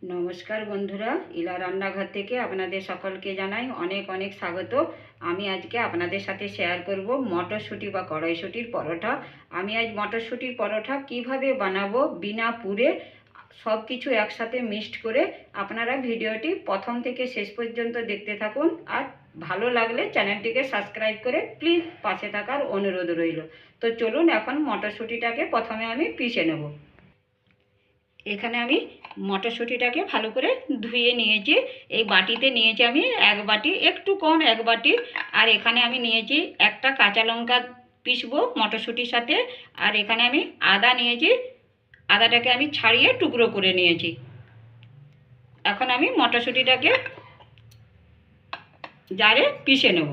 নমস্কার বন্ধুরা, ইলা রান্নাঘর থেকে আপনাদের সকলকে জানাই অনেক অনেক স্বাগত। আমি আজকে আপনাদের সাথে শেয়ার করব মটরশুঁটি বা কড়াইশুঁটির পরোটা। আমি আজ মটরশুঁটির পরোটা কিভাবে বানাবো বিনা পুরে, সব কিছু একসাথে মিক্সড করে। আপনারা ভিডিওটি প্রথম থেকে শেষ পর্যন্ত দেখতে থাকুন, আর ভালো লাগলে চ্যানেলটিকে সাবস্ক্রাইব করে প্লিজ পাশে থাকার অনুরোধ রইল। তো চলুন, এখন মটরশুঁটিটাকে প্রথমে আমি পিষে নেব। এখানে আমি মটরশুঁটিটাকে ভালো করে ধুয়ে নিয়েছি। এই বাটিতে নিয়েছি আমি এক বাটি, একটু কম এক বাটি। আর এখানে আমি নিয়েছি একটা কাঁচা লঙ্কা পিষবো মটরশুঁটির সাথে। আর এখানে আমি আদা নিয়েছি, আদাটাকে আমি ছাড়িয়ে টুকরো করে নিয়েছি। এখন আমি মটরশুঁটিটাকে জারে পিষে নেব।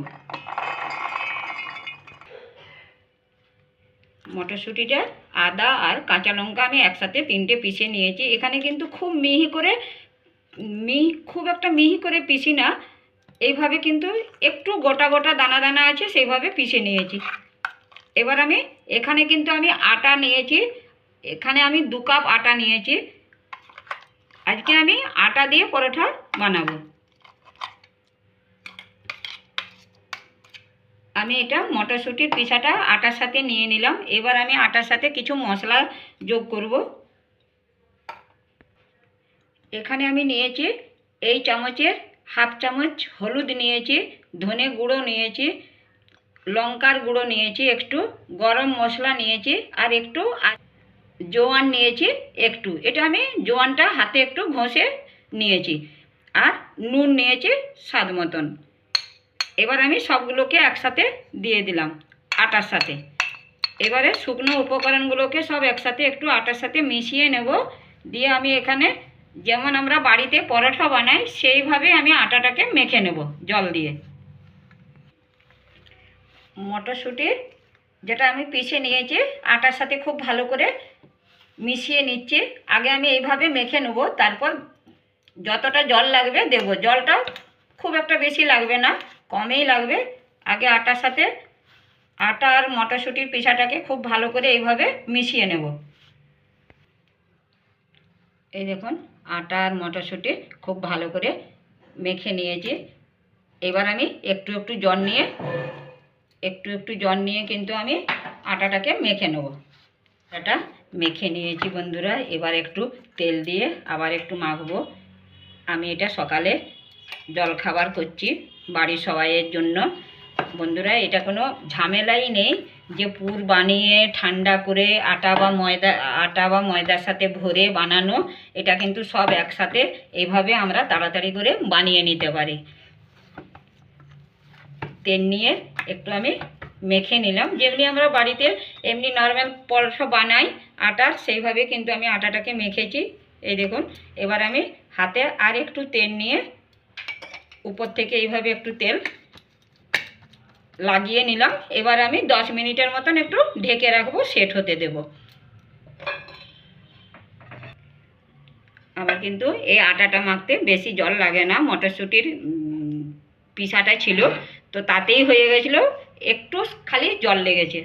মটরশুঁটিটা, আদা আর কাঁচা লঙ্কা আমি একসাথে তিনটে পিষে নিয়েছি। এখানে কিন্তু খুব খুব একটা মিহি করে পিষি না, এইভাবে কিন্তু একটু গোটা গোটা দানা দানা আছে সেইভাবে পিষে নিয়েছি। এবার আমি এখানে কিন্তু আমি আটা নিয়েছি, এখানে আমি 2 কাপ আটা নিয়েছি। আজকে আমি আটা দিয়ে পরোটা বানাবো। আমি এটা মটরশুঁটির পিঠাটা আটার সাথে নিয়ে নিলাম। এবার আমি আটার সাথে কিছু মশলা যোগ করব। এখানে আমি নিয়েছি এই চামচের হাফ চামচ হলুদ নিয়েছি, ধনে গুঁড়ো নিয়েছি, লঙ্কার গুঁড়ো নিয়েছি, একটু গরম মশলা নিয়েছি, আর একটু জোয়ান নিয়েছি একটু। এটা আমি জোয়ানটা হাতে একটু ঘষে নিয়েছি। আর নুন নিয়েছি স্বাদ মতন। এবার আমি সবগুলোকে একসাথে দিয়ে দিলাম আটার সাথে। এবারে শুকনো উপকরণগুলোকে সব একসাথে একটু আটার সাথে মিশিয়ে নেব। দিয়ে আমি এখানে যেমন আমরা বাড়িতে পরোটা বানাই সেইভাবে আমি আটাটাকে মেখে নেব জল দিয়ে। মটরশুঁটি যেটা আমি পিষে নিয়েছি আটার সাথে খুব ভালো করে মিশিয়ে নিচ্ছি। আগে আমি এইভাবে মেখে নেব, তারপর যতটা জল লাগবে দেব। জলটা খুব একটা বেশি লাগবে না, কমই লাগবে। আগে আটার সাথে আটা আর মটরশুঁটির পিঠাটাকে খুব ভালো করে এইভাবে মিশিয়ে নেব। এই দেখুন, আটা আর মটরশুঁটি খুব ভালো করে মেখে নিয়েছি। এবার আমি একটু একটু জল নিয়ে কিন্তু আমি আটাটাকে মেখে নেব। আটাটা মেখে নিয়েছি বন্ধুরা। এবার একটু তেল দিয়ে আবার একটু মাখবো। আমি এটা সকালে জলখাবার করছি বাড়ির সবাইয়ের জন্য। বন্ধুরা, এটা কোনো ঝামেলাই নেই যে পুর বানিয়ে ঠান্ডা করে আটা বা ময়দার সাথে ভরে বানানো। এটা কিন্তু সব একসাথে এইভাবে আমরা তাড়াতাড়ি করে বানিয়ে নিতে পারি। তেল নিয়ে একটু আমি মেখে নিলাম, যেমনি আমরা বাড়িতে এমনি নর্মাল পরোটা বানাই আটার, সেইভাবে কিন্তু আমি আটাটাকে মেখেছি। এই দেখুন, এবার আমি হাতে আর একটু তেল নিয়ে উপর থেকে এইভাবে একটু তেল লাগিয়ে নিলাম। এবার আমি 10 মিনিটের মতন একটু ঢেকে রাখবো, সেট হতে দেব। আবার কিন্তু এই আটাটা মাখতে বেশি জল লাগে না, মটরশুঁটির পিঠাটা ছিল তো তাতেই হয়ে গেছিলো, একটু খালি জল লেগেছে।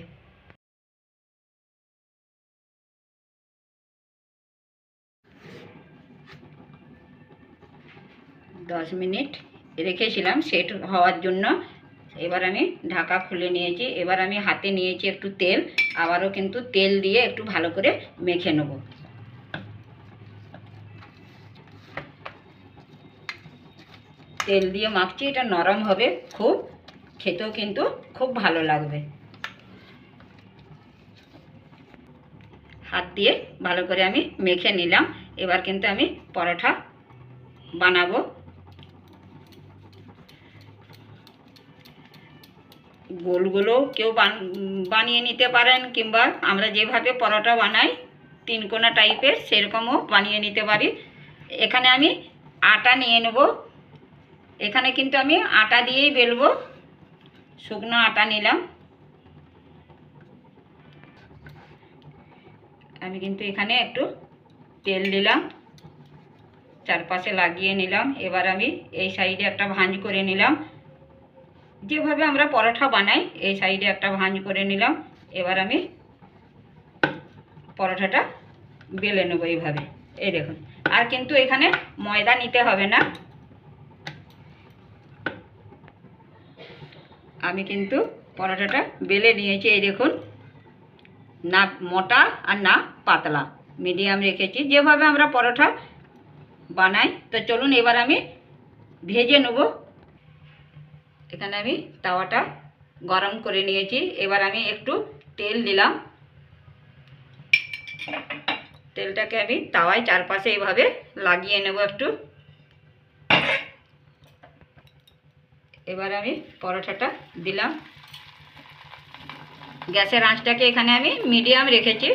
10 মিনিট রেখেছিলাম সেট হওয়ার জন্য। এবার আমি ঢাকা খুলে নিয়েছি। এবার আমি হাতে নিয়েছি একটু তেল, আবারও কিন্তু তেল দিয়ে একটু ভালো করে মেখে নেব। তেল দিয়ে মাখছি, এটা নরম হবে খুব, খেতেও কিন্তু খুব ভালো লাগবে। হাত দিয়ে ভালো করে আমি মেখে নিলাম। এবার কিন্তু আমি পরোটা বানাবো। গোলগুলো কেউ বানিয়ে নিতে পারেন, কিংবা আমরা যেভাবে পরোটা বানাই 3 কোনা টাইপের সেরকমও বানিয়ে নিতে পারি। এখানে আমি আটা নিয়ে নেব। এখানে কিন্তু আমি আটা দিয়েই বেলবো, শুকনো আটা নিলাম। আমি কিন্তু এখানে একটু তেল দিলাম, চারপাশে লাগিয়ে নিলাম। এবার আমি এই সাইডে একটা ভাঁজ করে নিলাম, যেভাবে আমরা পরোটা বানাই এই সাইডে একটা ভাঁজ করে নিলাম। এবার আমি পরোটাটা বেলে নেবো এইভাবে। এই দেখুন, আর কিন্তু এখানে ময়দা নিতে হবে না। আমি কিন্তু পরোটাটা বেলে নিয়েছি, এই দেখুন, না মোটা আর না পাতলা, মিডিয়াম রেখেছি, যেভাবে আমরা পরোটা বানাই। তো চলুন এবার আমি ভেজে নেব। এখানে আমি তাওয়াটা গরম করে নিয়েছি, এবার আমি একটু তেল দিলাম। তেলটাকে আমি তাওয়ায় চারপাশে এইভাবে লাগিয়ে নেব একটু। এবার আমি পরোটাটা দিলাম। গ্যাসের আঁচটাকে এখানে আমি মিডিয়াম রেখেছি।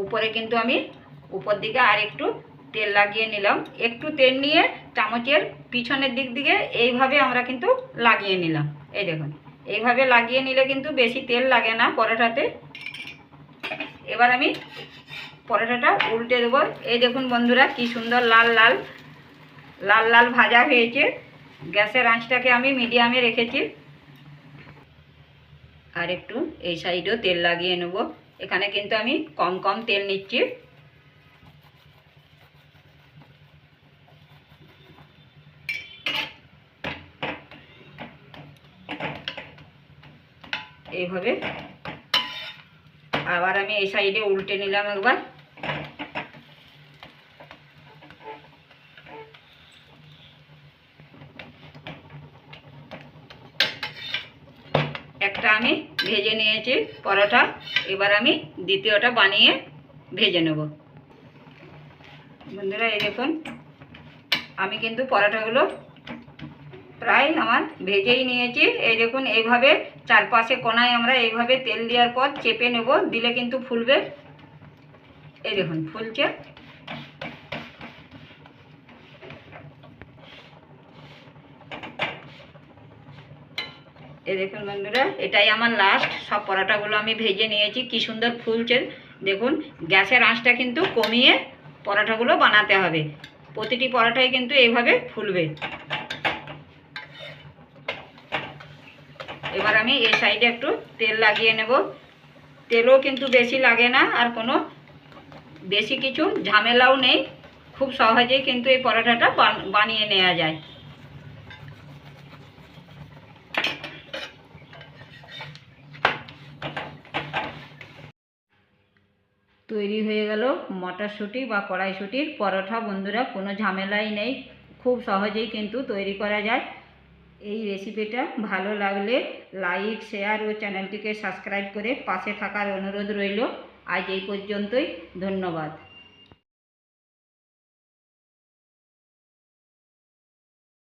উপরে কিন্তু আমি উপর দিকে আর একটু তেল লাগিয়ে নিলাম। একটু তেল নিয়ে চামচের পিছনের দিক দিকে এইভাবে আমরা কিন্তু লাগিয়ে নিলাম। এই দেখুন, এইভাবে লাগিয়ে নিলে কিন্তু বেশি তেল লাগে না পরোটাতে। এবার আমি পরোটাটা উল্টে দেবো। এই দেখুন বন্ধুরা, কি সুন্দর লাল লাল লাল লাল ভাজা হয়েছে। গ্যাসের আঁচটাকে আমি মিডিয়ামে রেখেছি। আর একটু এই সাইডেও তেল লাগিয়ে নেব। এখানে কিন্তু আমি কম কম তেল নিচ্ছি। এইভাবে আবার আমি এই সাইডে উল্টে নিলাম একবার। একটা আমি ভেজে নিয়েছি পরোটা, এবার আমি দ্বিতীয়টা বানিয়ে ভেজে নেব। বন্ধুরা এই দেখুন, আমি কিন্তু পরোটাগুলো প্রায় আমার ভেজেই নিয়েছি। এই দেখুন, এইভাবে চারপাশে কোনায় আমরা এইভাবে তেল দেওয়ার পর চেপে নেব, দিলে কিন্তু ফুলবে। এই দেখুন ফুলছে। এই দেখুন বন্ধুরা, এটাই আমার লাস্ট। সব পরোটাগুলো আমি ভেজে নিয়েছি, কি সুন্দর ফুলছে দেখুন। গ্যাসের আঁচটা কিন্তু কমিয়ে পরোটাগুলো বানাতে হবে, প্রতিটি পরোটাই কিন্তু এইভাবে ফুলবে। এবার আমি এই সাইডে একটু তেল লাগিয়ে নেব। তেলও কিন্তু বেশি লাগে না, আর কোনো বেশি কিছু ঝামেলাও নেই। খুব সহজেই কিন্তু এই পরোটাটা বানিয়ে নেওয়া যায়। তৈরি হয়ে গেল মটরশুঁটি বা কড়াইশুঁটির পরোটা। বন্ধুরা, কোনো ঝামেলাই নেই, খুব সহজেই কিন্তু তৈরি করা যায়। এই রেসিপিটা ভালো লাগলে লাইক, শেয়ার ও চ্যানেলটিকে সাবস্ক্রাইব করে পাশে থাকার অনুরোধ রইল। আজ এই পর্যন্তই, ধন্যবাদ।